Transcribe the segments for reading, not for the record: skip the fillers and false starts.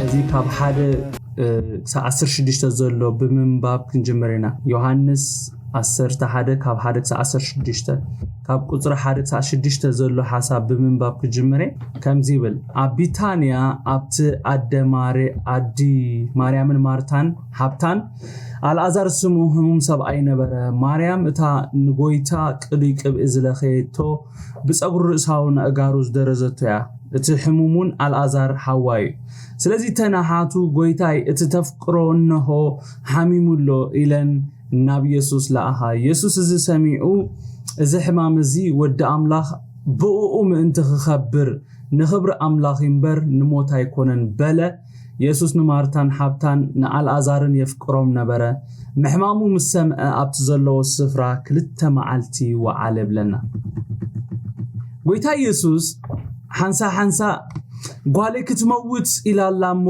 እዚ ካብ ሓደ ክሳብ 16 ዘሎ ብምንባብ ክንጀምርና ዮሓንስ 11 ካብ 1 ክሳብ 16 ካብ ቁጥሪ 1 ክሳብ 6 ዘሎ ሓሳብ ብምንባብ ክንጀምር ከምዚ ይብል ኣብ ቢታንያ ኣብቲ አዲ ማርያምን ማርታን ሓብታን አልዓዛር ስሙ ህሙም ሰብኣይ ነበረ ማርያም እታ ንጎይታ ቅዱይ ቅብእ ዝለኸየቶ ብፀጉሪ ርእሳውን ኣጋሩ ዝደረዘቶ ያ እቲ ህሙሙን አልዓዛር ሓዋይ ስለዚህ ተናሓቱ ጎይታይ እቲ ተፍቅሮ እንሆ ሓሚሙሎ ኢለን ናብ ኢየሱስ ለኣኻ ኢየሱስ እዚ ሰሚዑ እዚ ሕማም እዚ ወዲ ኣምላኽ ብኡኡ ምእንቲ ክኸብር ንኽብሪ ኣምላኽ እምበር ንሞት ኣይኮነን በለ ኢየሱስ ንማርታን ሓብታን ንአልዓዛርን የፍቅሮም ነበረ ምሕማሙ ምስ ሰምዐ ኣብቲ ዘለዎ ስፍራ ክልተ መዓልቲ ወዓለ ብለና ጎይታ ኢየሱስ ሓንሳ ጓሌ ክትመውት ኢላላሞ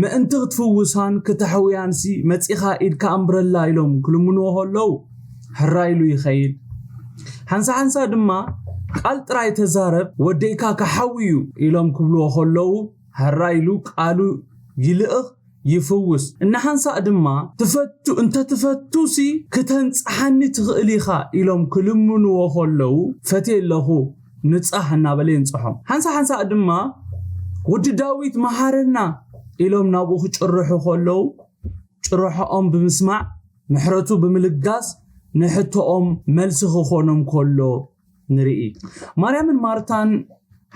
ምእንቲ ክትፍውሳን ክትሕውያንሲ መጺኻ ኢድካ ኣምብረላ ኢሎም ክልምንዎ ሆለው ሕራይሉ ይኸይድ ሓንሳ ድማ ቃል ጥራይ ተዛረብ ወደይካ ከሐውዩ ኢሎም ክብልዎ ሆለው ሕራይሉ ቃሉ ይልእኽ ይፍውስ እና ሓንሳ ድማ ትፈቱ እንተ ትፈቱሲ ከተንጽሓኒ ትኽእል ኢኻ ኢሎም ክልምንዎ ሆለው ፈትየለኹ ንጻህ እናበለ ይንጽሖም ሓንሳ ድማ ወዲ ዳዊት መሃረና ኢሎም ናብኡ ክጭርሑ ሆለው ጭርሖኦም ብምስማዕ ምሕረቱ ብምልጋስ ንሕቶኦም መልሲ ክኾኖም ከሎ ንርኢ ማርያምን ማርታን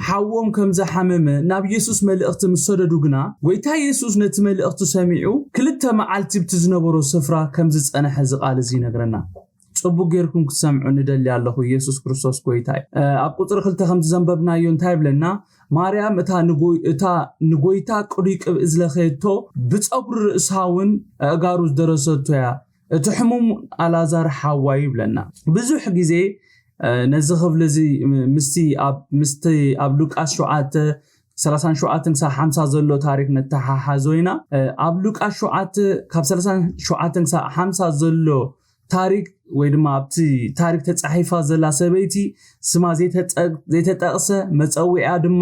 ሓዎም ከም ዝሓመመ ናብ ኢየሱስ መልእኽቲ ምሰደዱ ግና ጎይታ ኢየሱስ ነቲ መልእኽቲ ሰሚዑ ክልተ መዓልቲ ብትዝነበሮ ስፍራ ከም ዝጸንሐ ዝቃል እዚ ነግረና ጽቡቅ ጌርኩም ክትሰምዑ ንደሊ ኣለኹ ኢየሱስ ክርስቶስ ጎይታይ ኣብ ቁጥሪ 2 ከም ዘንበብናዮ እንታይ ብለና ማርያም እታ ንጎይታ ቅዱይ ቅብእ ዝለኸየቶ ብፀጉሪ ርእሳውን ኣጋሩ ዝደረሰቶ ያ እቲ ሕሙም አልዓዛር ሓዋይ ብለና ብዙሕ ግዜ ነዚ ክብል እዚ ምስቲ ኣብ ሉቃስ 7:37 ክሳብ 50 ዘሎ ታሪክ ነተሓሓዞይና ኣብ ሉቃስ 7 ካብ 37 ክሳብ 50 ዘሎ ታሪክ ወይ ድማ ኣብቲ ታሪክ ተጻሒፋ ዘላ ሰበይቲ ስማ ዘይተጠቕሰ መፀዊዓ ድማ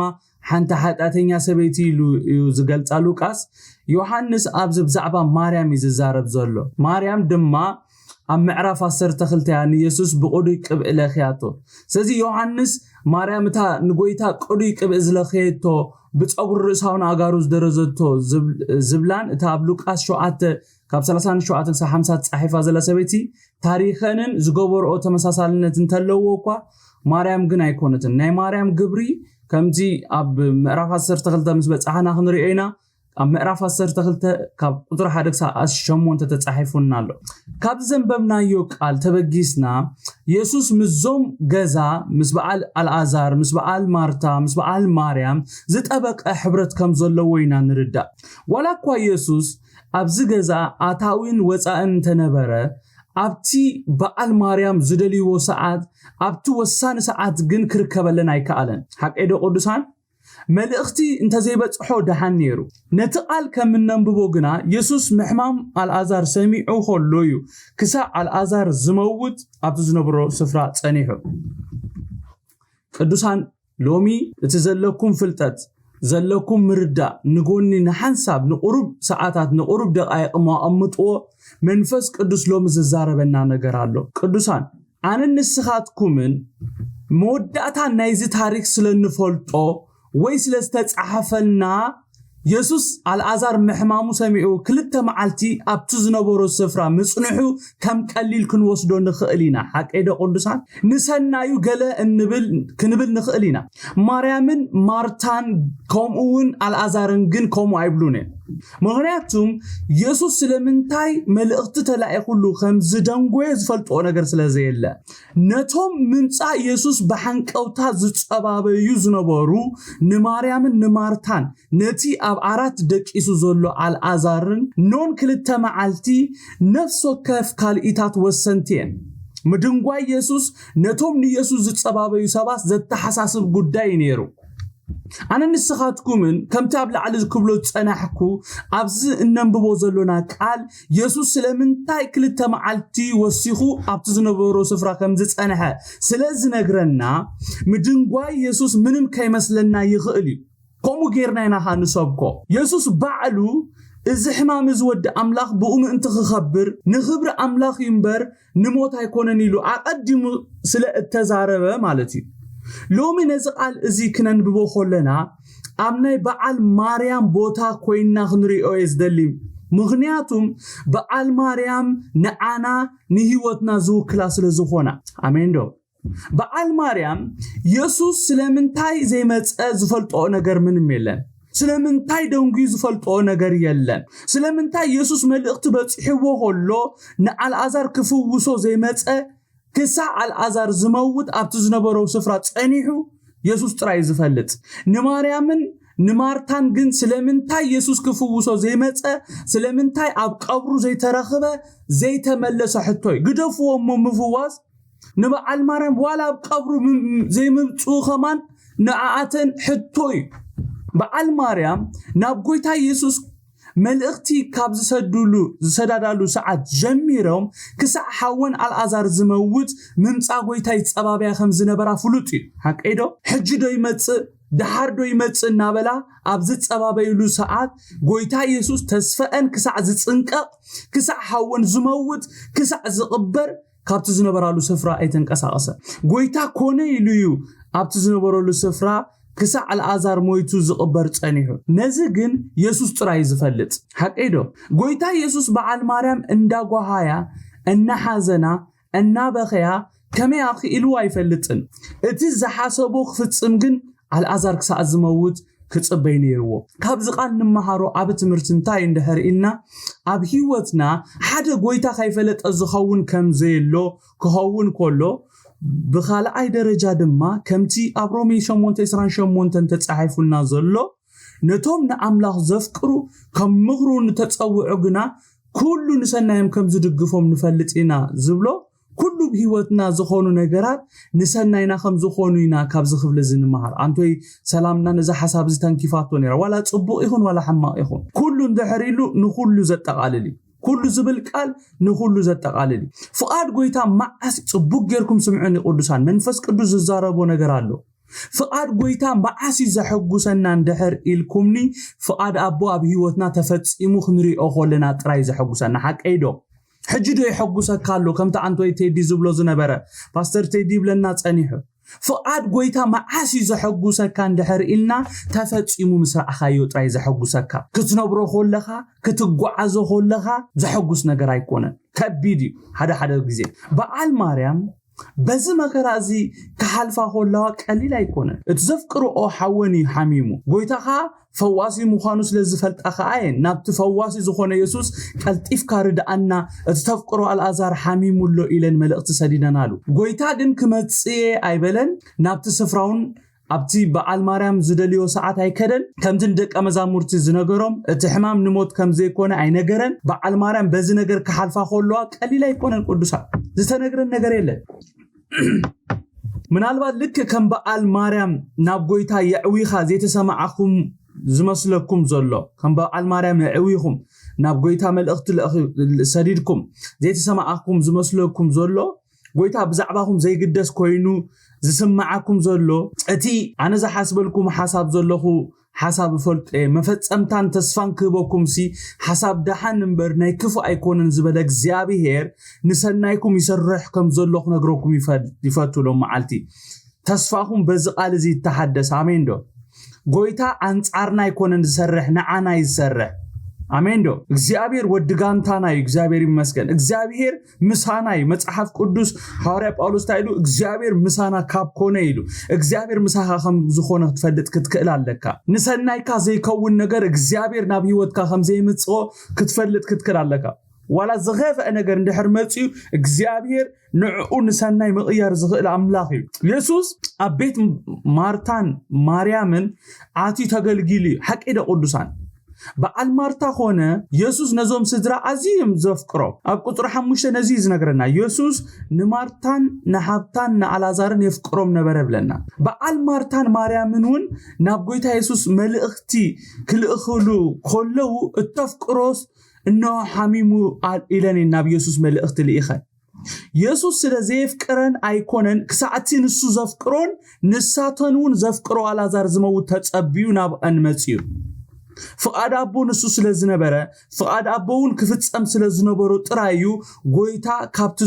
ሓንታ ሓጣተኛ ሰበይቲ እዩ ዝገልጻ ሉቃስ ዮሓንስ ኣብዚ ብዛዕባ ማርያም ይዛረብ ዘሎ ማርያም ድማ ኣብ ምእራፍ 12 ኢየሱስ ብቅዱይ ቅብእ ለኽያቶ ስለዚ ዮሓንስ ማርያም እታ ንጎይታ ቅዱይ ቅብእ ዝለኽየቶ ብፀጉሪ ርእሳውን ኣጋሩ ዝደረዘቶ ዝብላን እታ ኣብ ሉቃስ 7 ካብ 37 ክሳብ 50 ተጻሒፋ ዘላ ሰበይቲ ታሪኸንን ዝገበርኦ ተመሳሳልነት እንተለዎ እኳ ማርያም ግን ኣይኮነትን ናይ ማርያም ግብሪ ከምዚ ኣብ ምዕራፍ 12 ምስ በጻሕና ክንሪኤና ኣብ ምዕራፍ 12 ካብ ቁጥሪ 1 ክሳብ 8 ተጻሒፉና ኣሎ ካብ ዘንበብናዮ ቃል ተበጊስና ኢየሱስ ምዞም ገዛ ምስ በዓል አልዓዛር ምስ በዓል ማርታ ምስ በዓል ማርያም ዝጠበቀ ሕብረት ከም ዘለዎ ኢና ንርዳእ ዋላ እኳ ኢየሱስ ኣብዚ ገዛ ኣታዊን ወፃእን ተነበረ ኣብቲ በዓል ማርያም ዝደልይዎ ሰዓት ኣብቲ ወሳኒ ሰዓት ግን ክርከበለን ኣይከኣለን ሓቀይዶ ቅዱሳን መልእኽቲ እንተዘይበጽሖ ደሓን ነይሩ ነቲ ቃል ከም እንንብቦ ግና ኢየሱስ ምሕማም አልዓዛር ሰሚዑ ሆሎ እዩ ክሳብ አልዓዛር ዝመውት ኣብቲ ዝነበሮ ስፍራ ጸኒሑ ቅዱሳን ሎሚ እቲ ዘለኩም ፍልጠት ዘለኩም ምርዳእ ንጎኒ ንሓንሳብ ንቁሩብ ሰዓታት ንቁሩብ ደቃይቕ ማኣምጥዎ መንፈስ ቅዱስ ሎሚ ዝዛረበና ነገር ኣሎ ቅዱሳን ኣነ ንስኻትኩምን መወዳእታ ናይዚ ታሪክ ስለንፈልጦ ወይ ስለዝተጻሕፈልና ኢየሱስ አልዓዛር ምሕማሙ ሰሚዑ ክልተ መዓልቲ ኣብቲ ዝነበሮ ስፍራ ምጽንሑ ከም ቀሊል ክንወስዶ ንኽእል ኢና ሓቀይዶ ቅዱሳን ንሰናዩ ገለ ክንብል ንኽእል ኢና ማርያምን ማርታን ከምኡውን አልዓዛርን ግን ከምኡ ኣይብሉን ምክንያቱም ኢየሱስ ስለምንታይ መልእኽቲ ተላኢኹሉ ከም ዝደንጎየ ዝፈልጦ ነገር ስለዘየለ ነቶም ምንጻ ኢየሱስ በሓንቀውታ ዝጸባበዩ ዝነበሩ ንማርያምን ንማርታን ነቲ ኣብ ዓራት ደቂሱ ዘሎ አልዓዛርን ኖን ክልተ መዓልቲ ነፍስ ወከፍ ካልኢታት ወሰንቲየን ምድንጓይ ኢየሱስ ነቶም ንኢየሱስ ዝጸባበዩ ሰባት ዘተሓሳስብ ጉዳይ ነይሩ ኣነ ንስኻትኩምን ከምቲ ኣብ ላዕሊ ዝክብሎ ጸናሕኩ ኣብዚ እነንብቦ ዘሎና ቃል ኢየሱስ ስለምንታይ ክልተ መዓልቲ ወሲኹ ኣብቲ ዝነበሮ ስፍራ ከም ዝጸንሐ ስለዝነግረና ምድንጓይ ኢየሱስ ምንም ከይመስለና ይኽእል እዩ كمو غيرنا خانسبكو يسوس بعلو إذا حمام زود أملاخ بقوم أنت خبر نخبر أملاخ ينبر نموت هيكونني له أقدم سلا التزاربة مالتي لو من نزقال إزي كنا نبغو خلنا أمني بعل مريم بوتا كوينا خنري أويز دليم مغنياتهم بعل مريم نعنا نهيوتنا زو كلاس لزخونا أمين دو بعل مريم يسوس سلامنتاي زي ما تزفلت أو نجر من ميلان سلامنتاي دونجي زفلت أو نجر يلان سلامنتاي يسوس ملقت بتحوه الله نعل أزار كفو وصو زي ما كسع الأزار زموت أبتزنا برو سفرات أنيحو يسوس تراي زفلت نماريامن نمارتان جن سلامنتاي يسوس كفو وصو زي ما سلامنتاي أب قبرو زي ترخبه زي تملس حتوي قدفو مفواز نبع المريم ولا بقبرو زي مبتو خمان نعاتن حتوي بعل مريم نابقويتا يسوس ملقتي كابز سدادالو ساعات جميرهم كسع حوان الأزار زموت ممتع قويتا يتصبابيا خمز نبرا فلوتي هاك ايدو حجي دو يمتس دحار دو يمتس النابلا أبزت سبابيلو ساعات قويتا يسوس تسفأن كسع زتنقق كسع حوان زموت كسع زقبر كابت زنبرالو سفرا ايتن قساقسه قويتا كونه يليو ابت زنبرالو سفرا كسع الازار مويتو زقبر صنيحو نزغن يسوس طراي زفلط حقيدو قويتا يسوس بعل مريم اندا غهايا ان حزنا ان بخيا كما ياخي الو يفلطن اتي زحاسبو خفصم جن الازار كسع زموت كتصبين يرو كابز قال نمهارو اب تمرتنتاي اندهر إلنا اب هيوتنا حدا قويتا خايفلت ازخون كم زيلو كهون كله بخال اي درجة دما كمتي ابرومي شمونت اسران شمونت تتصحيفنا زلو نتوم نعملاخ زفقرو كم مغرو نتتصوعقنا كل نسنايم كم زدقفهم نفلطينا زبلو كل بهيوتنا زخونو نغرات نسناينا خم زخونوينا كابز خبل زنمهار انتوي سلامنا نزا حساب زتنكيفاتو نيرا ولا صبو يخون ولا حما يخون كل اندحريلو نخلو زتقاللي كل زبل قال نخلو زتقاللي فؤاد قويتا معاس صبو غيركم سمعوني قدسان منفس قدس زاربو نغر الله فؤاد قويتا معاس زحغوسنا اندحر الكمني فؤاد ابو اب هيوتنا تفصيمو خنري اخولنا طراي زحغوسنا حق ايدو حجدو يحقوسك كالو كم تعنتوي تيدي زبلو زنبره باستر تيدي بلنا صنيحو فؤاد قويتا معاسي زحقوسك كان دحر إلنا تفصيمو مسرع خايو طراي زحقوسك كتنبرو خولخا كتغعزو خولخا زحقوس نغر ايكونن كبيدي حدا غزي بعل مريم بز مكرازي كحلفا خولوا قليل ايكونن اتزفقرو او حوني حميمو قويتاخا فواسي مخانوس لزفلت اخاين نابت فواسي زخونه يسوس قلطيف كاردانا اتتفقرو الازار حميمو لو الين ملقت سديدنالو قويتا دن كمصي ايبلن نابت سفراون ابتي بعل مريم زدليو ساعات ايكدن كمتن دق مزامورتي زنغروم اتحمام نموت كم زي كونه اي نغرن بعل مريم بز نغر كحلفا خولوا قليل ايكونن قدوسا زتنغرن نغر يله منالبات لك كم بعل مريم ناب قويتا يعويخا زي تسمعكم زمسلكم زلو كم بعل مريم يعويخم ناب قويتا ملقت سديدكم زي تسمعكم زمسلكم زلو قويتا بزعباكم زي قدس كوينو زسمعكم زلو اتي انا ز حسبلكم حساب زلخو حساب فلت مفصمتان تسفان كبكم سي حساب دحن نمبر ناي كفو ايكونن زبل እግዚአብሔር نسنايكم يسرحكم زلخ نغركم يفتو لهم معلتي تسفاكم بزقال زي تحدث امين دو قويتا انصارنا يكونن زسرح نعانا يسرح امين دو እግዚአብሔር ወድጋንታናይ እግዚአብሔር ይመስገን እግዚአብሔር ምሳናይ መጽሐፍ ቅዱስ ሐዋርያ ጳውሎስ ታይሉ እግዚአብሔር ምሳና ካብ ኮነ ይሉ እግዚአብሔር ምሳኻ ከም ዝኾነ ትፈልጥ ክትክእል ኣለካ ንሰናይካ ዘይከውን ነገር እግዚአብሔር ናብ ህይወትካ ከም ዘይምጽኦ ክትፈልጥ ክትክእል ኣለካ ولا زغف ነገር እንድሕር መጽዩ እግዚአብሔር ንዕኡ ንሰናይ መቕያር ዝኽእል አምላኽ እዩ ኢየሱስ አቤት ማርታን ማርያምን አቲ ተገልጊሊ ሐቂደ ቅዱሳን بعل مارتا خونه يسوس نزوم سدرا عزيم زفقرو اب قطر 5 نزيز نغرنا يسوس نمارتان نحبتان نعلازارن يفقروم نبره بلنا بعل مارتان مريمنون نابغيتا يسوس ملئختي كلخلو كلو التفقروس انه حميمو الى النبي يسوس ملئخت ليخه ኢየሱስ ስለዚህ ፍቅረን ኣይኮነን ክሳዕቲ ንሱ ዘፍቅሮን ንሳተኑን ዘፍቅሮ አልዓዛር ዝመውት ተጸብዩ ናብ እንመጽዩ ፍቃድ አቦ ንሱ ስለዝነበረ ፍቃድ አቦውን ክፍጸም ስለዝነበሩ ጥራዩ ጎይታ ካብቱ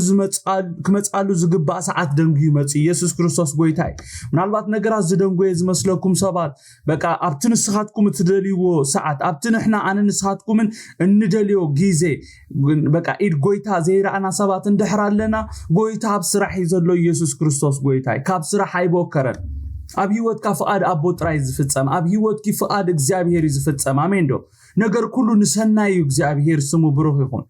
ክመጻሉ ዝግባ ሰዓት ደንጉ ይመጽ ኢየሱስ ክርስቶስ ጎይታይ ምናልባት ነገራት ዝደንጎየ ዝመስለኩም ሰባት በቃ ኣብቲ ንስኻትኩም ትደልይዎ ሰዓት ኣብቲ ንሕና ኣነ ንስኻትኩምን እንደልዮ ጊዜ በቃ ኢድ ጎይታ ዘይራአና ሰባት እንደሕራለና ጎይታ ኣብ ስራሕ ዘሎ ኢየሱስ ክርስቶስ ጎይታይ ካብ ስራሕ ኣይቦከረን ኣብ ህይወትካ ፍቃድ አቦ ጥራይ ዝፍጸም ኣብ ህይወትኪ ፍቃድ እግዚአብሔር ዝፍጸም አሜን ዶ ነገር ኩሉ ንሰናይ እግዚአብሔር ስሙ ብሩኽ ይኹን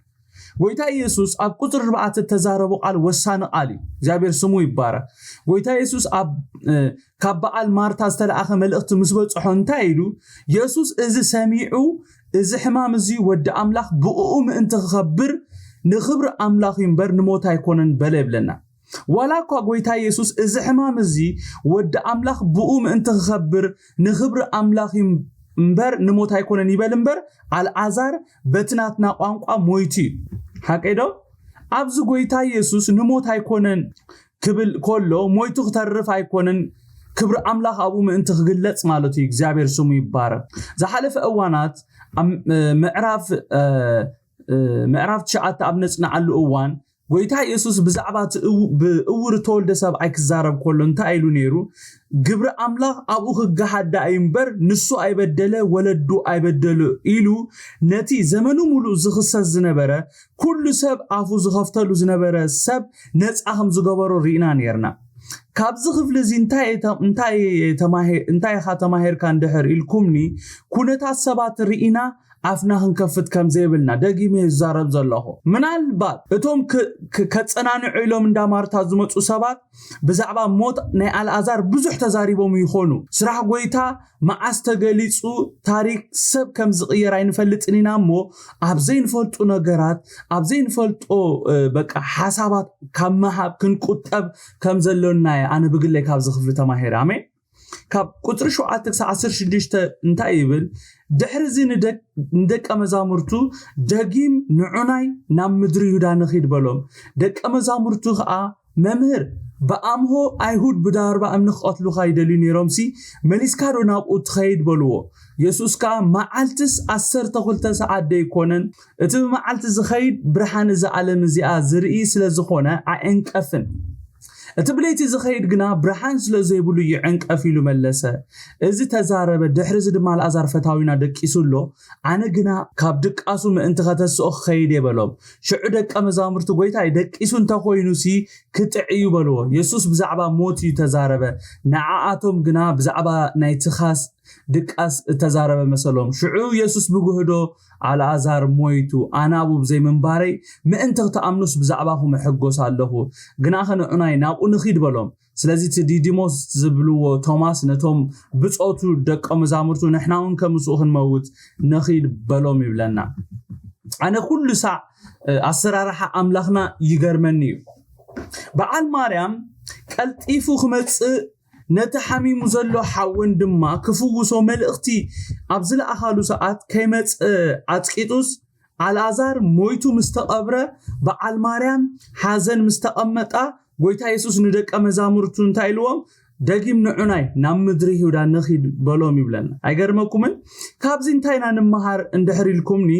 ጎይታ ኢየሱስ ኣብ ቁጥር 4 ተዛረቡ ቃል ወሳነ ቃል እግዚአብሔር ስሙ ይባረክ ጎይታ ኢየሱስ ኣብ ካብ በዓል ማርታ ዝተላኣኸ መልእኽቲ ምስ በጽሖ እንታይ ኢሉ ኢየሱስ እዚ ሰሚዑ እዚ ሕማም እዚ ወዲ አምላኽ ብኡኡ ምእንቲ ክኸብር ንኽብር አምላኽ ይምበር ንሞት ኣይኮነን በለ ይብለና ወላ ኳ ጎይታ ኢየሱስ እዚ ሕማም እዚ ወዲ አምላኽ ብኡ ምእንቲ ክኸብር ንኽብር አምላኽ ይምበር ንሞት ኣይኮነን ይበል እምበር አልዓዛር በትናትና ቋንቋ ሞይቲ ሓቀዶ ኣብዚ ጎይታ ኢየሱስ ንሞት ኣይኮነን ክብል ኮሎ ሞይቱ ክተርፍ ኣይኮነን ክብር አምላኽ አቡ ምእንቲ ክግለጽ ማለት እዩ እግዚአብሔር ስሙ ይባረክ ዝሓለፈ እዋናት ምእራፍ 9 ኣብ ነጽናዓሉ እዋን ጎይታ ኢየሱስ ብዛዕባት ብእውር ተወልደ ሰብኣይ ክዛረብ ኮሎ እንታይ ኢሉ ነይሩ ግብረ አምላኽ አቡ ክጋሓዳ ኣይምበር ንሱ ኣይበደለ ወለዱ ኣይበደሉ ኢሉ ነቲ ዘመኑ ሙሉ ዝኽሰስ ዝነበረ ኩሉ ሰብ አፉ ዝኸፍተሉ ዝነበረ ሰብ ነፃ ከም ዝገበሮ ሪኢና ነርና ካብዚ ክፍሊ እዚ እንታይ ተማሂርካ እንድሕር ኢልኩምኒ ኩነታት ሰባት ሪኢና አፍና ክንከፍት ከም ዘይብልና ደጊሜ ይዛረብ ዘለኹ ምናልባት እቶም ከጸናንዑ ኢሎም እንዳ ማርታ ዝመጹ ሰባት ብዛዕባ ሞት ናይ አልዓዛር ብዙሕ ተዛሪቦም ይኾኑ ስራሕ ጎይታ መዓስ ተገሊጹ ታሪክ ሰብ ከም ዝቕየር ኣይንፈልጥን ኢና እሞ ኣብ ዘይንፈልጡ ነገራት ኣብ ዘይንፈልጦ በቃ ሓሳባት ካብ መሃብ ክንቁጠብ ከም ዘለና ኣነ ብግለይ ካብ ዝኽፍሊ ተማሂረ አሜን ካብ ቁጥር 7-16 እንታይ ይብል ድሕርዚ ንደቀ መዛሙርቱ ደጊም ንዑናይ ናብ ምድሪ ይሁዳ ንኺድ በሎም ደቀ መዛሙርቱ ከዓ መምህር በአምሆ አይሁድ ብዳርባ እምነ ኸትሉኻ ይደልዩ ነይሮምሲ መሊስካዶ ናብኡ ትኸይድ በልዎ ኢየሱስ ከዓ መዓልትስ 12 ሰዓት ደይኮነን እቲ መዓልት ዝኸይድ ብርሃን ዘዓለም እዚኣ ዝርኢ ስለዝኾነ ኣንቀፍን እቲ ብለይቲ ዝኸይድ ግና ብርሃን ስለዘይብሉ ይዕንቀፍ ኢሉ መለሰ እዚ ተዛረበ ድሕርዚ ድማ አልዓዛር ፈታዊና ደቂሱሎ ኣነ ግና ካብ ድቃሱ ምእንቲ ከተስኦ ክኸይድ የበሎም ሽዑ ደቀ መዛሙርቱ ጎይታ ደቂሱ እንተኾይኑሲ ክትዕዩ በልዎ ኢየሱስ ብዛዕባ ሞት ተዛረበ ንዓኣቶም ግና ብዛዕባ ናይ ትኻስ ድቃስ ተዛረበ መሰሎም ሽዑ ኢየሱስ ብጉህዶ አልዓዛር ሞይቱ አናቡ ብዘይ መንባረይ ምእንቲ ተኣምኑስ ብዛዕባኹም ሕጎስ ኣለኹ ግና ኸንዑናይ ናብኡ ንኺድ በሎም ስለዚ ዲዲሞስ ዝብልዎ ቶማስ ነቶም ብጾቱ ደቀ መዛሙርቱ ንሕናውን ከምስኡ ክንመውት ንኺድ በሎም ይብለና ኣነ ኩሉ ሳዕ ኣሰራርሓ ኣምላኽና ይገርመኒ እዩ በዓል ማርያም ቀልጢፉ ክመጽእ ነቲ ሓሚሙ ዘሎ ሓወን ድማ ክፍውሶ መልእኽቲ ኣብ ዝለኣኻሉ ሰዓት ከይመጽ ኣጽቂጡስ አልዓዛር ሞይቱ ምስተቐብረ በዓል ማርያም ሓዘን ምስተቐመጣ ጎይታ ኢየሱስ ንደቀ መዛሙርቱ እንታይ ኢልዎም ደጊም ንዑናይ ናብ ምድሪ ይሁዳ ንኺድ በሎም ይብለና ኣይገርመኩምን ካብዚ እንታይና ንመሃር እንድሕር ኢልኩምኒ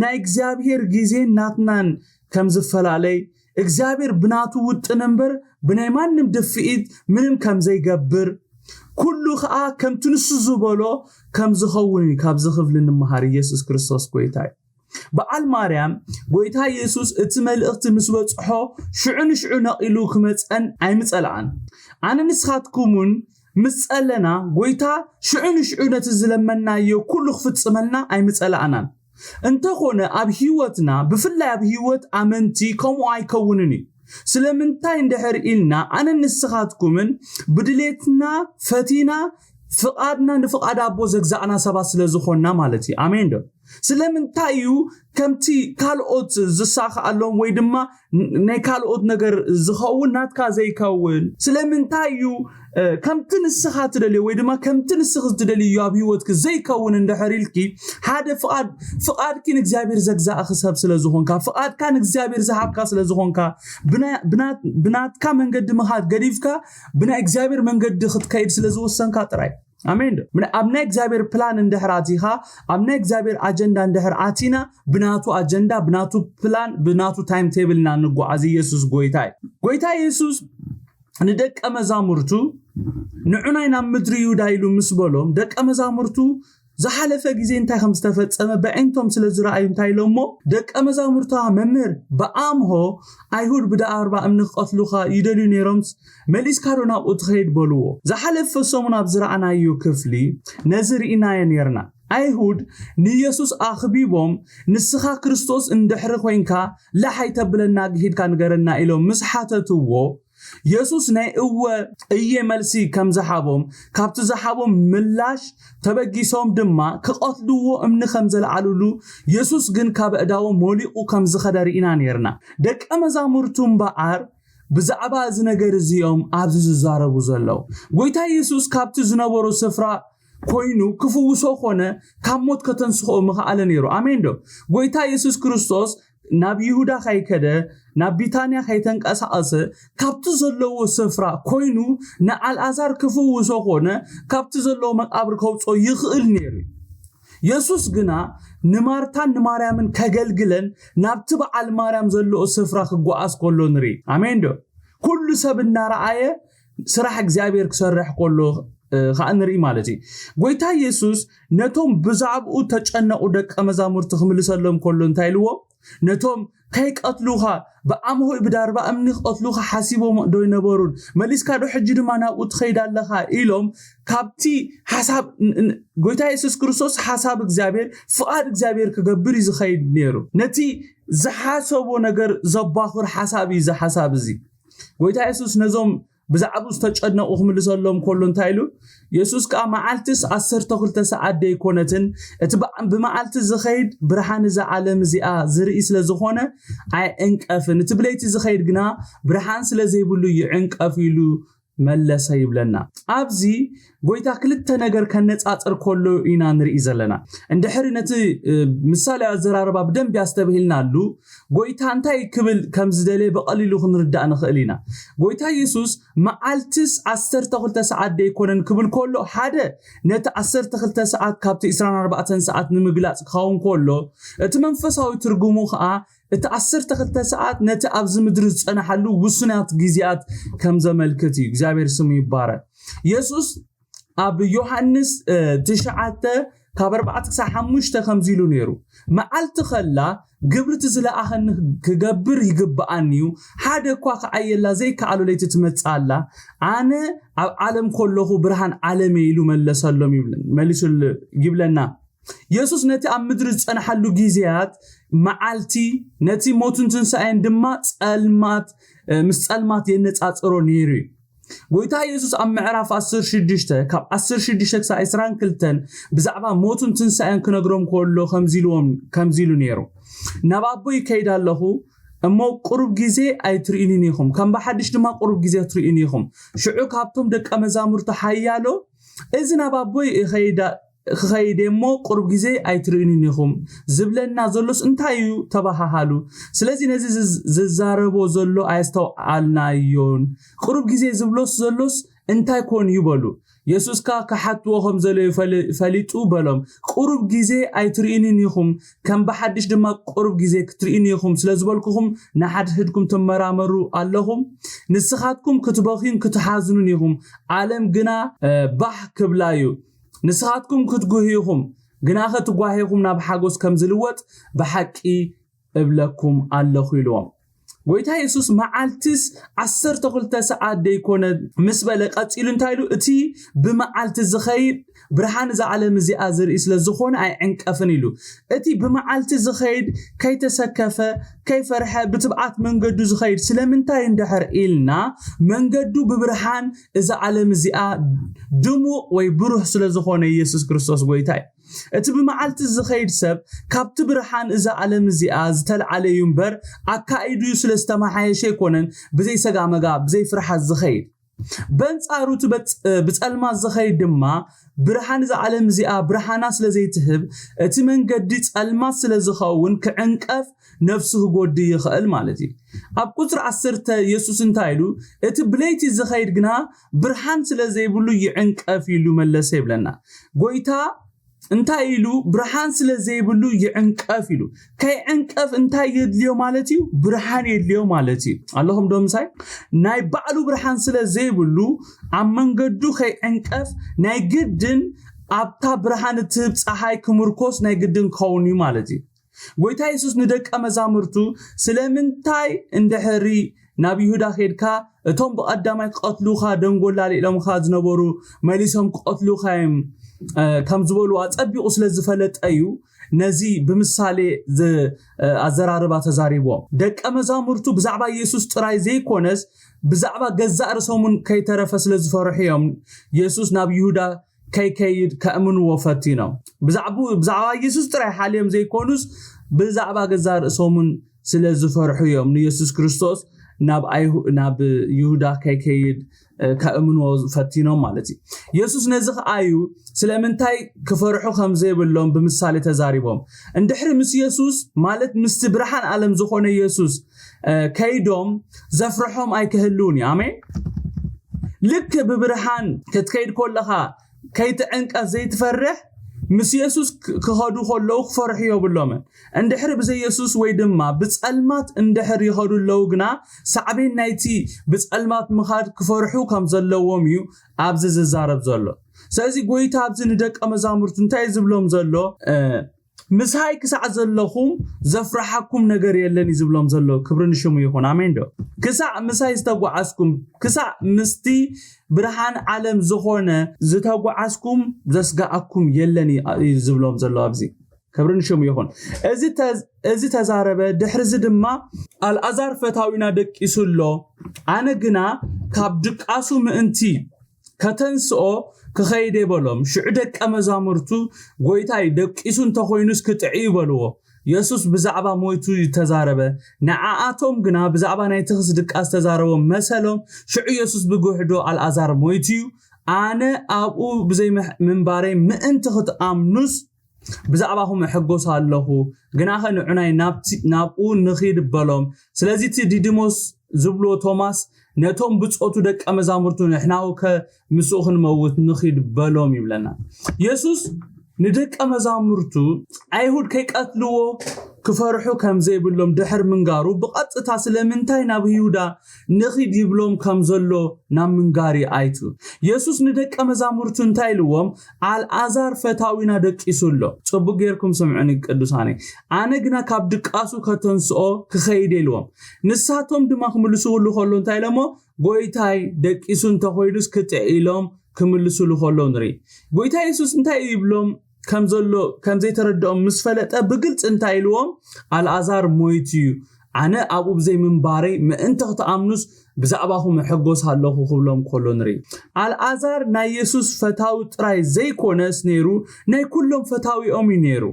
ናይ እግዚአብሔር ጊዜ ናትናን ከም ዝፈላለይ እግዚአብሔር ብናቱ ውጥን እምበር ብናይ ማንም ድፍኢት ምንም ከም ዘይገብር ኩሉ ከዓ ከም ትንሱ ዝበሎ ከም ዝኸውን ካብ ዝኽፍል ንመሃር ኢየሱስ ክርስቶስ ጎይታይ በዓል ማርያም ጎይታ ኢየሱስ እቲ መልእኽቲ ምስ በጽሖ ሽዑ ነቂሉ ክመጸን ኣይምጸላኣን ኣነ ንስኻትኩምን ምስ ጸለና ጎይታ ሽዑ ነቲ ዝለመናዮ ኩሉ ክፍጽመልና ኣይምጸላኣናን እንተኾነ ኣብ ህይወትና ብፍላይ ኣብ ህይወት ኣመንቲ ከምኡ ኣይከውንን እዩ ስለምንታይ እንድሕር ኢልና ኣነ ንስኻትኩምን ብድሌትና ፈቲና ፍቃድና ንፍቃድ አቦ ዘግዛእና ሰባት ስለዝኾንና ማለት እዩ አሜን ዶ ስለምንታዩ ከምቲ ካልኦት ዝሳኻ ኣሎም ወይ ድማ ናይ ካልኦት ነገር ዝኸውን ናትካ ዘይከውን ስለምንታዩ ከምቲ ንስኻ ትደልዮ ወይ ድማ ከምቲ ንስኽ ትደልዮ ኣብ ህይወትክ ዘይከውን እንደሕሪልኪ ሓደ ፍቃድኪ ንእግዚአብሔር ዘግዛእ ክሰብ ስለዝኾንካ ፍቃድካ ንእግዚአብሔር ዝሃብካ ስለዝኾንካ ብናትካ መንገዲ ምኻድ ገዲፍካ ብናይ እግዚአብሔር መንገዲ ክትከይድ ስለዝወሰንካ ጥራይ አሜን አብና እግዚአብሔር ፕላን እንደህራቲኻ አብና እግዚአብሔር አጀንዳ እንደህራቲና ብናቱ አጀንዳ ብናቱ ፕላን ብናቱ ታይም ቴብልና ንጓዓዝ ኢየሱስ ጎይታ ኢየሱስ ንደቀ መዛሙርቱ ንዑናይና ምድሪ ይሁዳ ኢሉ ምስበሎም ደቀ መዛሙርቱ ዝሓለፈ ጊዜ እንታይ ከም ዝተፈጸመ በእንቶም ስለዝራእዩ እንታይ ኢሎሞ ደቀ መዛሙርቱ መምህር በአምሆ አይሁድ ብዳአርባ እምንቀትሉኻ ይደልዩ ነይሮም መሊስካ ዶ ናብኡ ትኸይድ በልዎ ዝሓለፈ ሰሙን ኣብ ዝረኣናዮ ክፍሊ ነዝርኢና ነርና አይሁድ ንኢየሱስ አኽቢቦም ንስኻ ክርስቶስ እንድሕሪ ኮይንካ ለሓይ ተብለና ግሂድካ ንገረና ኢሎም ምስ ሓተትዎ ኢየሱስ ናይ እየ መልሲ ከም ዝሓቦም ካብቲ ዝሓቦም ምላሽ ተበጊሶም ድማ ክቆትልዎ እምኒ ከም ዘለዓሉሉ ኢየሱስ ግን ካብ እዳዎም ሞሊቁ ከም ዝኸደርኢና ነርና ደቀ መዛሙርቱም በዓር ብዛዕባ እዚ ነገር እዚኦም ኣብዚ ዝዛረቡ ዘለው ጎይታ ኢየሱስ ካብቲ ዝነበሩ ስፍራ ኮይኑ ክፍውሶ ኾነ ካብ ሞት ከተንስኦ ምኽኣለ ነይሩ አሜን ዶ ጎይታ ኢየሱስ ክርስቶስ ናብ ይሁዳ ካይከደ ናብ ቢታንያ ካይተንቀሳቀሰ ካብቲ ዘለዎ ስፍራ ኮይኑ ንአልዓዛር ክፍውሶ ኾነ ካብቲ ዘለዎ መቃብር ከውጾ ይኽእል ነይሩ ኢየሱስ ግና ንማርታን ንማርያምን ከገልግለን ናብቲ በዓል ማርያም ዘለዎ ስፍራ ክጓዓዝ ከሎ ንሪ አሜን ዶ ኩሉ ሰብ እናረአየ ስራሕ እግዚአብሔር ክሰርሕ ከሎ خانري مالتي ጎይታ ኢየሱስ ነቶም ብዛዕብኡ ተጨነቁ ደቀ መዛሙርቱ ክምልሰሎም ከሎ እንታይልዎ ነቶም ከይቀትሉኻ በአምሆ ብዳርባ እምኒ ቀትሉኻ ሓሲቦም ዶ ይነበሩን መሊስካ ዶ ሕጂ ድማ ናብኡ ትኸይዳለኻ ኢሎም ካብቲ ሓሳብ ጎይታ ኢየሱስ ክርስቶስ ሓሳብ እግዚአብሔር ፍቃድ እግዚአብሔር ክገብር ይዝኸይድ ነይሩ ነቲ ዝሓሰቦ ነገር ዘባኽር ሓሳብ እዩ ዝሓሳብ እዚ ጎይታ ኢየሱስ ነዞም ብዛዕቡ ዝተጨነቁ ክምልሰሎም ከሎ እንታይሉ ኢየሱስ ካ መዓልትስ 12 ሰዓት ደይኮነትን እቲ ብመዓልቲ ዝኸይድ ብርሃን ዘዓለም እዚኣ ዝርኢ ስለዝኾነ አይ እንቀፍን እቲ ብለይቲ ዝኸይድ ግና ብርሃን ስለዘይብሉ ይዕንቀፍ ኢሉ መለሰ ይብለና ኣብዚ ጎይታ ክልተ ነገር ከነጻጽር ከሎ ኢና ንርኢ ዘለና እንድሕሪ ነቲ ምሳሌ አዘራረባ በደንብ ያስተብሂልናሉ ጎይታ እንታይ ክብል ከም ዝደለ በቀሊሉ ክንርዳእ ንኽእል ኢና ጎይታ ኢየሱስ መዓልትስ 12 ሰዓት ደይኮነን ክብል ከሎ ሓደ ነቲ 12 ሰዓት ካብቲ 24 ሰዓት ንምግላጽ ክኸውን ከሎ እቲ መንፈሳዊ ትርጉሙ ከዓ እቲ 12 ሰዓት ነቲ ኣብዚ ምድሪ ዝጸናሐሉ ውስናት ግዚያት ከም ዘመልክት እዩ እግዚአብሔር ስሙ ይባረክ ኢየሱስ ኣብ ዮሓንስ 9 ካብ 4-5 ከም ዝኢሉ ነይሩ መዓልቲ ኸላ ግብርቲ ዝለኣኸን ክገብር ይግባአኒዩ ሓደ እኳ ከዓየላ ዘይከኣሉ ለይቲ ትመጻላ ኣነ ኣብ ዓለም ከለኹ ብርሃን ዓለም ኢሉ መለሰሎም መሊሱ ይብለና ኢየሱስ ነቲ ኣብ ምድሪ ዝጸናሐሉ ግዚያት መዓልቲ ነቲ ሞቱን ትንሳኤን ድማ ምስ ጸልማት የነጻጽሮ ነይሩ ጎይታ ኢየሱስ ኣብ ምዕራፍ 16 ካብ 16 ክሳብ 22 ብዛዕባ ሞቱን ትንሳኤን ክነግሮም ከሎ ከምዚሉ ነይሩ ናብ ኣቦይ ከይዳለኹ እሞ ቁሩብ ጊዜ ኣይትርእዩኒ ኢኹም ከም በሓድሽ ድማ ቁሩብ ጊዜ ትርእዩኒ ኢኹም ሽዑ ካብቶም ደቀ መዛሙርቱ ሓያሎ እዚ ናብ ኣቦይ خيدemo قرب جزء أيتريني نخم زبلنا زلوس انتايو تباهالو سلازي نزي ززاربو زلو أيستو علنايون قرب جزء زلوس انتاي كون يبالو يسوس كحتوهم زلو فليتو بلهم قرب جزء أيتريني نخم كم بحدش دما قرب جزء كتريني نخم سلازبالكم نحد هدكم تمرامرو اللهم نسخاتكم كتباخين كتحازنون نخم عالم جنا بح كبلايو نسخاتكم كتقوهيهم جناخة تقوهيهم ناب حاجوس كم زلوت بحكي ابلكم الله خيلهم ويتا يسوس معالتس 10 ساعات ديكون مسبلك أتيلون تايلو اتي بمعالتس زخير برهان زا عالم زي ازر اسلا زخون اي عنك افنيلو اتي بمعالتس زخير كي تسكفة كي فرحة بتبعات منقدو زخير سلامنتا يندحر إلنا منقدو ببرهان زا عالم زي دمو ويبروح سلا زخون يسوس كريستوس ويتاي እቲ ብመዓልቲ ዝኸይድ ሰብ ካብቲ ብርሃን እዛ ዓለም እዚኣ ዝተልዓለ እዩ እምበር ኣካይዱ ስለዝተመሓየሸ ኣይኮነን ብዘይ ሰጋመጋ ብዘይ ፍርሓት ዝኸይድ በንጻሩት ብጸልማ ዝኸይድ ድማ ብርሃን እዛ ዓለም እዚኣ ብርሃና ስለዘይትህብ እቲ መንገዲ ጸልማ ስለዝኸውን ክዕንቀፍ ነፍሱ ጎዲ ይኽእል ማለት እዩ ኣብ ቁጥር 10 ኢየሱስ እንታይ ኢሉ እቲ ብለይቲ ዝኸይድ ግና ብርሃን ስለዘይብሉ ይዕንቀፍ ኢሉ መለሰ ይብለና ጎይታ እንታይ ኢሉ ብርሃን ስለዘይብሉ ይዕንቀፍ ኢሉ ከይዕንቀፍ እንታይ የድልዮ ማለት እዩ ብርሃን የድልዮ ማለት እዩ ኣለኹም ዶምሳይ ናይ ባዕሉ ብርሃን ስለዘይብሉ ኣብ መንገዱ ከይዕንቀፍ ናይ ግድን ኣብታ ብርሃን እትህብ ፀሓይ ክምርኮስ ናይ ግድን ከውን እዩ ማለት እዩ ጎይታ ኢየሱስ ንደቀ መዛሙርቱ ስለምንታይ እንድሕሪ ናብ ይሁዳ ኸይድካ እቶም ብቐዳማይ ክቐትሉኻ ደንጎላል ኢሎምኻ ዝነበሩ መሊሶም ክቐትሉኻ ከም ዝበሉ ኣጸቢቑ ስለዝፈለጠ እዩ ነዚ ብምሳሌ ኣዘራርባ ተዛሪቦም ደቀ መዛሙርቱ ብዛዕባ ኢየሱስ ጥራይ ዘይኮነስ ብዛዕባ ገዛእ ርእሶምን ከይተረፈ ስለዝፈርሑ እዮም ኢየሱስ ናብ ይሁዳ ከይከይድ ከእምንዎ ፈቲኖም ብዛዕባ ኢየሱስ ጥራይ ሓልዮም ዘይኮኑስ ብዛዕባ ገዛእ ርእሶምን ስለዝፈርሑ እዮም ንኢየሱስ ክርስቶስ ናብ ይሁዳ ከይከይድ ከእምንዎ ፈቲኖም ማለት እዩ ኢየሱስ ነዚ ኸኣዩ ስለምንታይ ክፈርሑ ከም ዘይብሎም ብምሳሌ ተዛሪቦም እንድሕሪ ምስ ኢየሱስ ማለት ምስቲ ብርሃን ዓለም ዝኾነ ኢየሱስ ከይዶም ዘፍርሖም ኣይክህልውን እዩ ኣሜን ልክ ብብርሃን ክትከይድ ከለኻ ከይትዕንቀፍ ዘይትፈርሕ ምስ ኢየሱስ ክኸዱ ከለዉ ክፈርሑ የብሎምን እንድሕሪ ብዘይ ኢየሱስ ወይ ድማ ብጸልማት እንድሕሪ ይኸዱ ኣለዉ ግና ሳዕቤን ናይቲ ብጸልማት ምኻድ ክፈርሑ ከም ዘለዎም እዩ ኣብዚ ዝዛረብ ዘሎ ስለዚ ጎይታ ኣብዚ ንደቀ መዛሙርቱ እንታይ ዝብሎም ዘሎ ምሳይ ክሳዕ ዘለኹም ዘፍርሐኩም ነገር የለን ይዝብሎም ዘሎ ክብሪ ንሽሙ ይኹን ኣሜን ዶ ክሳዕ ምሳይ ዝተጓዓዝኩም ክሳዕ ምስቲ ብርሃን ዓለም ዝኾነ ዝተጓዓዝኩም ዘስጋኣኩም የለን ይዝብሎም ዘሎ ኣብዚ ክብሪ ንሽሙ ይኹን እዚ ተዛረበ ድሕሪዚ ድማ ኣልዓዛር ፈታዊና ደቂሱሎ ኣነ ግና ካብ ድቃሱ ምእንቲ ከተንስኦ ክኸይድ የበሎም ሽዑ ደቀ መዛሙርቱ ጎይታይ ደቂሱ እንተኾይኑስ ክጥዒ ይበልዎ ኢየሱስ ብዛዕባ ሞይቱ ተዛረበ ንዓኣቶም ግና ብዛዕባ ናይ ትኽስ ድቃስ ተዛረቦም መሰሎም ሽዑ ኢየሱስ ብጉሕዶ ኣልዓዛር ሞይቱ ኣነ ኣብኡ ብዘይ ምንባረይ ምእንቲ ክትኣምኑስ ብዛዕባኹም ሕጎስ ኣለኹ ግናኸ ንዑናይ ናብኡ ንኺድ በሎም ስለዚ እቲ ዲድሞስ ዝብሎ ቶማስ ነቶም ብጾቱ ደቀ መዛሙርቱ ንሕናው ከምስኡ ክንመውት ንኺድ በሎም ይብለና ኢየሱስ ንደቀ መዛሙርቱ ኣይሁድ ከይቀትልዎ ክፈርሑ ከም ዘይብሎም ድሕር ምንጋሩ ብቐጥታ ስለምንታይ ናብ ይሁዳ ንኺድ ይብሎም ከም ዘሎ ናብ ምንጋሪ ኣይቱ ኢየሱስ ንደቀ መዛሙርቱ እንታይ ኢልዎም ኣልዓዛር ፈታዊና ደቂሱሎ ጽቡቕ ጌርኩም ስምዑኒ ቅዱሳኔ ኣነ ግና ካብ ድቃሱ ከተንስኦ ክኸይድ ኢልዎም ንሳቶም ድማ ክምልሱሉ ከሎ እንታይ ኢሎሞ ጎይታይ ደቂሱ እንተኾይኑስ ክጥዕ ኢሎም ክምልሱሉ ከሎ ንርኢ ጎይታ ኢየሱስ እንታይ ይብሎም ከም ዘይተረድኦም ምስ ፈለጠ ብግልጽ እንታይ ኢልዎም ኣልዓዛር ሞይቱ እዩ ኣነ ኣብኡ ብዘይ ምንባረይ ምእንቲ ክትኣምኑስ ብዛዕባኹም ሕጎስ ኣለኹ ክብሎም ከሎ ንርኢ ኣልዓዛር ናይ ኢየሱስ ፈታዊ ጥራይ ዘይኮነስ ነይሩ ናይ ኩሎም ፈታዊኦም እዩ ነይሩ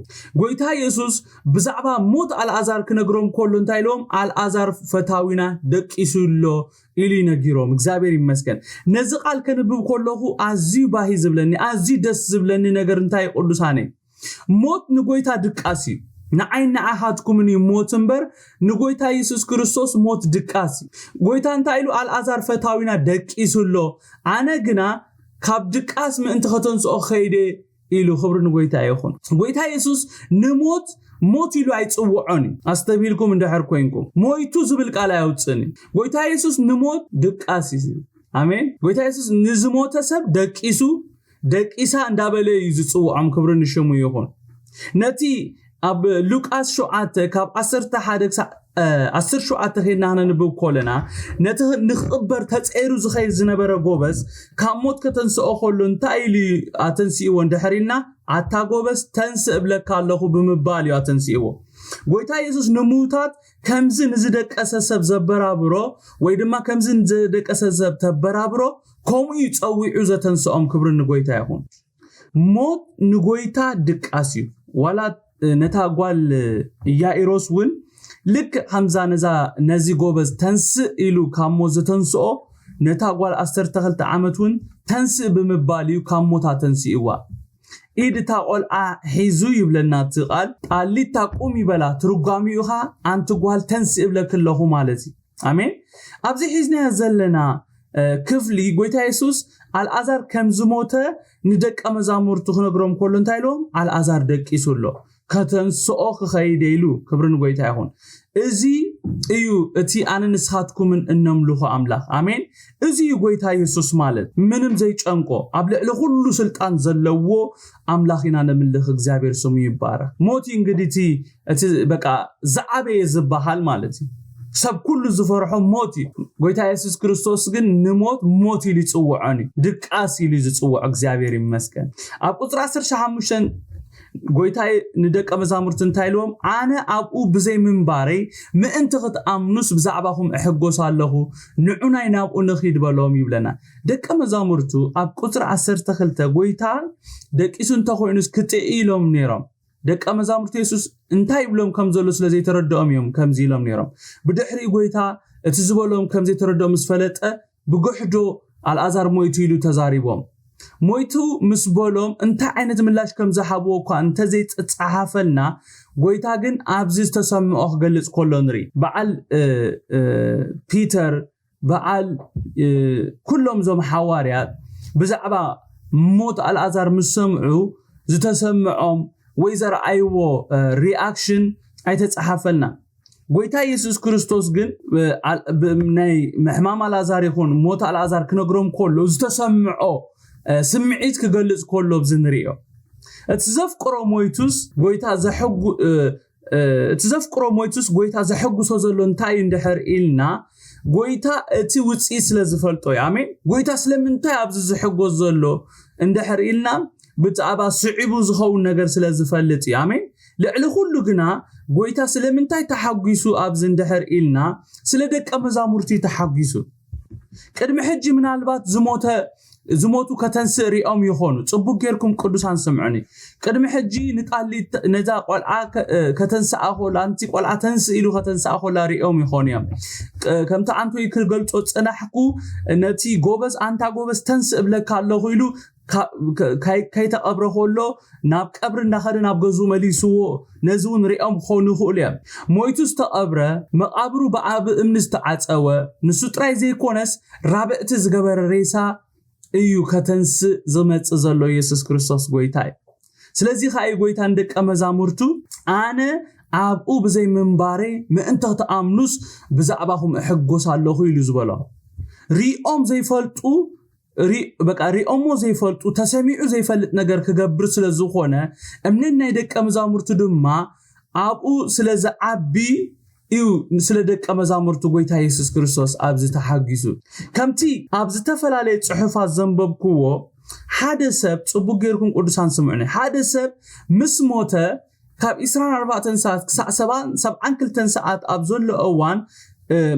ጎይታ ኢየሱስ ብዛዕባ ሞት ኣልዓዛር ክነግሮም ከሎ እንታይ ኢልዎም ኣልዓዛር ፈታዊና ደቂሱሎ ኢሉ ይነጊሮም እግዚአብሔር ይመስገን ነዚ ቃል ከንብብ ከለኹ ኣዝዩ ባሂ ዝብለኒ ኣዝዩ ደስ ዝብለኒ ነገር እንታይ ቅዱሳኔ ሞት ንጎይታ ድቃስ እዩ ንዓይን ንዓኻትኩምን ሞት እምበር ንጎይታ ኢየሱስ ክርስቶስ ሞት ድቃስ ጎይታ እንታይ ኢሉ ኣልዓዛር ፈታዊና ደቂሱሎ ኣነ ግና ካብ ድቃስ ምእንቲ ከተንስኦ ኸይደ ኢሉ ክብሪ ንጎይታ ይኹን ጎይታ ኢየሱስ ንሞት ሞት ኢሉ ኣይጽውዖን ኣስተቢልኩም እንድሕር ኮይንኩም ሞይቱ ዝብል ቃል ኣያውፅኒ ጎይታ ኢየሱስ ንሞት ድቃስ እዩ ኣሜን ጎይታ ኢየሱስ ንዝሞተ ሰብ ደቂሱ ደቂሳ እንዳበለ እዩ ዝጽውዖም ክብሪ ንሽሙ ይኹን ነቲ ኣብ ሉቃስ 7 ካብ 17 ኸይድና ንብብ ኮለና ነቲ ንኽቕበር ተጸይሩ ዝኸይድ ዝነበረ ጎበዝ ካብ ሞት ከተንስኦ ከሎ እንታይ ኢሉ ኣተንሲእዎ እንድሕሪልና ኣታ ጎበዝ ተንስእ ብለካ ኣለኹ ብምባል እዩ ኣተንሲእዎ ጎይታ ኢየሱስ ንሙታት ከምዚ ንዝደቀሰ ሰብ ዘበራብሮ ወይ ድማ ከምዚ ንዝደቀሰ ሰብ ተበራብሮ ከምኡ ይጸዊዑ ዘተንስኦም ክብሪ ንጎይታ ይኹን ሞት ንጎይታ ድቃስዩ ወላ ነታጓል ያኢሮስውን ልክ ሐምዛ ነዚ ጎበዝ ተንስ ኢሉ ካሞ ዝተንስኦ ነታጓል 12 ዓመቱን ተንስ ብምባልዩ ካሞታ ተንሲእዋ ኢድ ታቆልዓ ሒዙ ይብለና ትቃል ጣሊታ ቁም ይበላ ትርጓሚኡኻ አንተ ጓል ተንስ ይብለክለኹ ማለት አሜን ኣብዚ ሒዝና ዘለና ክፍሊ ጎይታ ኢየሱስ አልዓዛር ከም ዝሞተ ንደቀ መዛሙርቱ ክነግሮም ኮሎ እንታይሎም አልዓዛር ደቂሱሎ ከተንስኦ ክኸይደይሉ ክብርን ጎይታ ይሁን እዚ እዩ እቲ አነ ንስኻትኩምን እነምልኹ አምላኽ አሜን እዚ ጎይታ ኢየሱስ ማለት ምንም ዘይጨንቆ ኣብ ልዕሊ ሁሉ ስልጣን ዘለዎ አምላኽና ነምልኽ እግዚአብሔር ስሙ ይባረክ ሞት እንግዲቲ እቲ በቃ ዘዓበየ ዝበሃል ማለት ሰብ ኩሉ ዝፈርሖ ሞት ጎይታ ኢየሱስ ክርስቶስ ግን ንሞት ሞት ኢሉ ይጽውዖኒ ድቃስ ኢሉ ዝጽውዕ እግዚአብሔር ይመስገን ኣብ ቁጥር 15 ጎይታ ንደቀ መዛሙርት እንታይሎም አነ ኣብኡ ብዘይ ምንባረይ ምእንቲ ክትኣምኑስ ብዛዕባኹም እሕጎስ ኣለኹ ንዑናይ ናብኡ ንኺድ በሎም ይብለና ደቀ መዛሙርቱ ኣብ ቁጥር 12 ጎይታ ደቂሱ እንተኾይኑስ ክትኢሎም ነይሮም ደቀ መዛሙርቱ ኢየሱስ እንታይ ይብሎም ከም ዘሎ ስለዘይ ተረድኦም እዮም ከምዚ ኢሎም ነይሮም ብድሕሪ ጎይታ እቲ ዝበሎም ከምዚ ተረድኦም ምስፈለጠ ብጉሕዶ አልዓዛር ሞይቱ ኢሉ ተዛሪቦም ሞይቱ ምስበሎም እንታይ ዓይነት ምላሽ ከም ዝሓብዎ እኳ እንተዘይ ተጻሓፈልና ጎይታ ግን ኣብዚ ዝተሰምዖ ክገልጽ ኮሎ ንሪ በዓል ፒተር በዓል ኩሎም ዞም ሐዋርያት ብዛዕባ ሞት አልዓዛር ምስሰምዑ ዝተሰምዖም ወይ ዘርአይዎ ሪአክሽን ኣይተጻሓፈልና ጎይታ ኢየሱስ ክርስቶስ ግን ናይ ሕማም አልዓዛር ይኹን ሞት አልዓዛር ክነግሮም ኮሎ ዝተሰምዖ ስምዒት ክገልጽ ኮሎ ብዝንሪኦ እቲ ዘፍቅሮ ሞይቱስ ጎይታ ዘሕጉሶ ዘሎ እንታይ እንድሕር ኢልና ጎይታ እቲ ውጽኢት ስለ ዝፈልጦ አሜን ጎይታ ስለምንታይ ኣብዚ ዝሕጎስ ዘሎ እንድሕር ኢልና ብዛዕባ ስዒቡ ዝኸውን ነገር ስለ ዝፈልጥ አሜን ልዕሊ ሁሉ ግና ጎይታ ስለምንታይ ተሓጊሱ ኣብዚ እንድሕር ኢልና ስለ ደቀ መዛሙርቲ ተሓጊሱ ቅድሚ ሕጂ ምናልባት ዝሞቱ ከተንስእ ሪኦም ይኾኑ ጽቡቅ ጌርኩም ቅዱሳን ስምዑኒ ቅድሚ ሕጂ ንጣሊት ነዛ ቆልዓ ከተንስኣ ኾላ አንቲ ቆልዓ ተንስ ኢሉ ከተንስኣ ኾላ ሪኦም ይኾኑ እዮም ከምቲ አንተ ይክገልጾ ጽናሕኩ ነቲ ጎበዝ አንታ ጎበዝ ተንስ እብለካ ኣለኹ ኢሉ ከይተቀብረ ኾሎ ናብ ቀብሪ እንዳኸደ ናብ ገዙ መሊስዎ ነዚውን ሪኦም ኾኑ ይኽእሉ እዮም ሞይቱ ዝተቀብረ መቃብሩ ብዓብ እምኒ ዝተዓፀወ ንሱ ጥራይ ዘይኮነስ ራብዕቲ ዝገበረ ሬሳ እዩ ከተንስ ዝመጽእ ዘሎ ኢየሱስ ክርስቶስ ጎይታ ስለዚ ኻይ ጎይታ እንደቀ መዛሙርቱ አነ ኣብኡ ብዘይ ምንባሬ ምእንቲ ክትኣምኑስ ብዛዕባኹም እሕጎስ ኣለኹ ኢሉ ዝበሎም ሪኦም ዘይፈልጡ ሪኦሞ ዘይፈልጡ ተሰሚዑ ዘይፈልጥ ነገር ክገብር ስለ ዝኾነ እምነን ናይ ደቀ መዛሙርቱ ድማ ኣብኡ ስለ ዝዓቢ እዩ ስለ ደቀ መዛሙርቱ ጎይታ ኢየሱስ ክርስቶስ ኣብዚ ተሓጊሱ ከምቲ ኣብዚ ተፈላለየ ጽሑፋት ዘንበብክዎ ሓደ ሰብ ጽቡቅ ጌርኩም ቅዱሳን ስምዑኒ ሓደ ሰብ ምስ ሞተ ካብ 24 ሰዓት ክሳዕ 72 ሰዓት ኣብ ዘሎ እዋን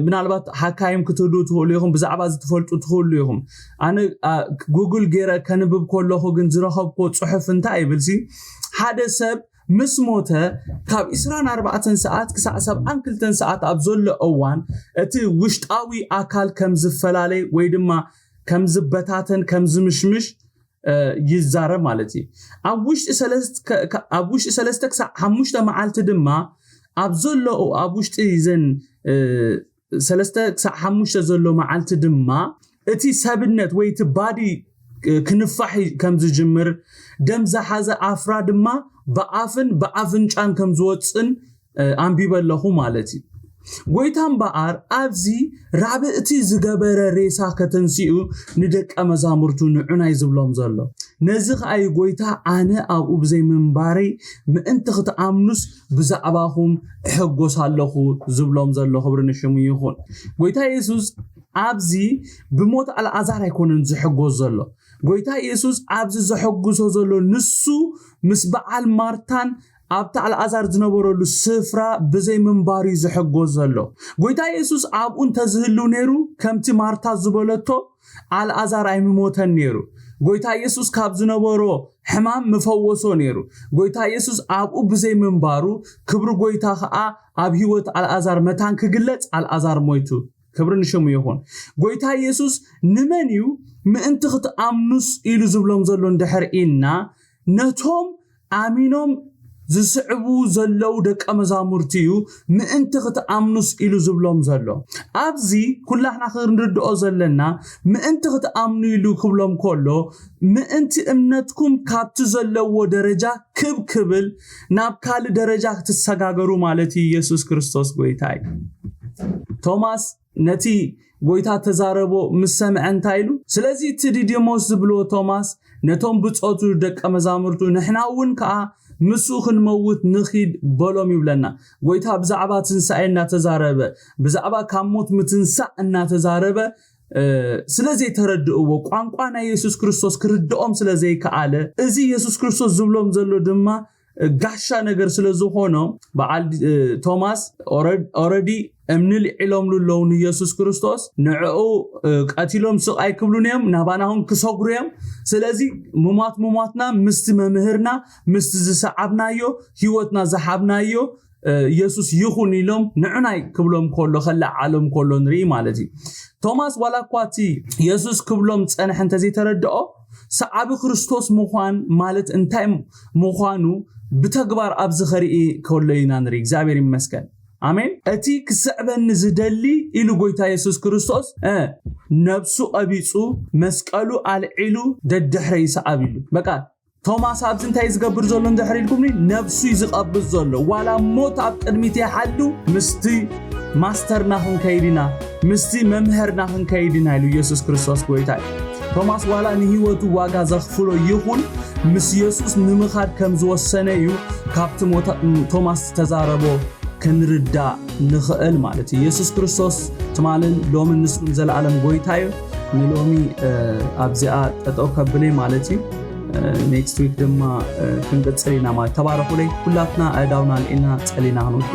ምናልባት ሓካይም ክትህዱ ትኽእሉ ኢኹም ብዛዕባ ዝትፈልጡ ትኽእሉ ኢኹም ኣነ ጉግል ጌረ ከንብብ ከለኹ ግን ዝረኸብኮ ጽሑፍ እንታይ ይብልሲ ሓደ ሰብ ምስ ሞተ ካብ 24 ሰዓት ክሳዕ 72 ሰዓት ኣብ ዘሎ እዋን እቲ ውሽጣዊ አካል ከም ዝፈላለይ ወይ ድማ ከም ዝበታተን ከም ዝምሽምሽ ይዛረብ ማለት እዩ ኣብ ውሽጢ 3 ክሳዕ 5 መዓልቲ ድማ ኣብ ዘሎ ኣብ ውሽጢ ይዘን 3 ክሳዕ 5 ዘሎ መዓልቲ ድማ እቲ ሰብነት ወይ እቲ ባዲ ክንፋሕ ከም ዝጅምር ደም ዝሓዘ ኣፍራ ድማ በአፍንጫን ከም ዝወፅን አንቢበለኹ ማለት እዩ ጎይታን በአር ኣብዚ ራብዕቲ ዝገበረ ሬሳ ከተንሲኡ ንደቀ መዛሙርቱ ንዑናይ ዝብሎም ዘሎ ነዚ ኸኣይ ጎይታ ኣነ ኣብኡ ብዘይ ምንባረይ ምእንቲ ክትኣምኑስ ብዛዕባኹም እሕጎስ ኣለኹ ዝብሎም ዘሎ ክብሪ ንሽሙ ይኹን ጎይታ ኢየሱስ ኣብዚ ብሞት አልዓዛር ኣይኮነን ዝሕጎስ ዘሎ ጎይታ ኢየሱስ ኣብዚ ዝሕጉሶ ዘሎ ንሱ ምስ በዓል ማርታን ኣብታ አልዓዛር ዝነበረሉ ስፍራ ብዘይ ምንባሪ ዝሕጎስ ዘሎ ጎይታ ኢየሱስ ኣብኡ እንተዝህሉ ነይሩ ከምቲ ማርታ ዝበለቶ አልዓዛር ኣይምሞተን ነይሩ ጎይታ ኢየሱስ ካብ ዝነበሮ ሕማም መፈወሶ ነይሩ ጎይታ ኢየሱስ ኣብኡ ብዘይ መንባሩ ክብሪ ጎይታ ከዓ ኣብ ህይወት አልዓዛር መታን ክግለጽ አልዓዛር ሞይቱ ክብሪ ንሽሙ ይኹን ጎይታ ኢየሱስ ንመንዩ ምእንቲ ክትኣምኑስ ኢሉ ዝብሎም ዘሎ እንድሕርኢና ነቶም ኣሚኖም ዝስዕቡ ዘለው ደቀ መዛሙርቲዩ ምእንቲ ክትኣምኑስ ኢሉ ዝብሎም ዘሎ ኣብዚ ኩላህና ክንርድኦ ዘለና ምእንቲ ክትኣምኑ ኢሉ ክብሎም ከሎ ምእንቲ እምነትኩም ካብቲ ዘለዎ ደረጃ ክብል ናብ ካልእ ደረጃ ክትሰጋገሩ ማለት ኢየሱስ ክርስቶስ ጎይታ እዩ ቶማስ ነቲ ጎይታ ተዛረቦ ምሰምዐ እንታይ ኢሉ ስለዚ ትዲዲሞስ ዝብሎ ቶማስ ነቶም ብጾቱ ደቀ መዛሙርቱ ንሕናውን ከዓ ምሱ ክንመውት ንኺድ በሎም ይብለና ጎይታ ብዛዕባ ትንሳኤ እናተዛረበ ብዛዕባ ካብ ሞት ምትንሳእ እናተዛረበ ስለዚህ ተረድእዎ ቋንቋ ናይ ኢየሱስ ክርስቶስ ክርድኦም ስለዚህ ከአለ እዚ ኢየሱስ ክርስቶስ ዝብሎም ዘሎ ድማ ጋሻ ነገር ስለዝኾነ በዓል ቶማስ ኦሬዲ እምንል ኢሎም ለውን ኢየሱስ ክርስቶስ ንዕኡ ቀቲሎም ስቃይ ክብሉንም ናባናሁን ክሰጉርዮም ስለዚህ ሙማትና ምስቲ መምህርና ምስቲ ዝሰዓብናዮ ህይወትና ዘሓብናዮ ኢየሱስ ይኹን ኢሎም ንዕናይ ክብሎም ከሎ ከላዓሎም ከሎ ንርኢ ማለት እዩ ቶማስ ዋላኳቲ ኢየሱስ ክብሎም ጸንሕ እንተዚ ተረድኦ ሰዓብ ክርስቶስ ምዃን ማለት እንታይ ምዃኑ بتكبر أبز خريقي كلنا نري እግዚአብሔር ይመስገን አሜን እቲ ክስዕበን ዝደሊ ኢሉ ጎይታ ኢየሱስ ክርስቶስ ነፍሱ አቢጹ መስቀሉ አልዒሉ ደድሕረ ይስዓብሉ በቃ ቶማስ ኣብዚ እንታይ ዝገብር ዘሎ እንደሕሪልኩም ነፍሱ ይዝቀብዝ ዘሎ ዋላ ሞት ኣብ ቅድሚት ይሓሉ ምስቲ ማስተርና ክንከይድና ምስቲ መምህርና ክንከይድና ኢሉ ኢየሱስ ክርስቶስ ጎይታ ቶማስ ዋላ ንህይወቱ ዋጋ ዘኽፍሎ ይኹን ምስ ኢየሱስ ንምኻድ ከም ዝወሰነ እዩ ካብቲ ቶማስ ተዛረቦ ክንርዳ ንኽእል ማለት ኢየሱስ ክርስቶስ ትማልን ሎሚ ንስኩም ዘለዓለም ጎይታዩ ንሎሚ ኣብዚኣ ጠጠው ከብለይ ማለት እዩ next week ድማ ክንቀጽልና ማለት ተባረኹ ለይ ሁላትና ኣዳውና ለና ጸሊና ሆኖ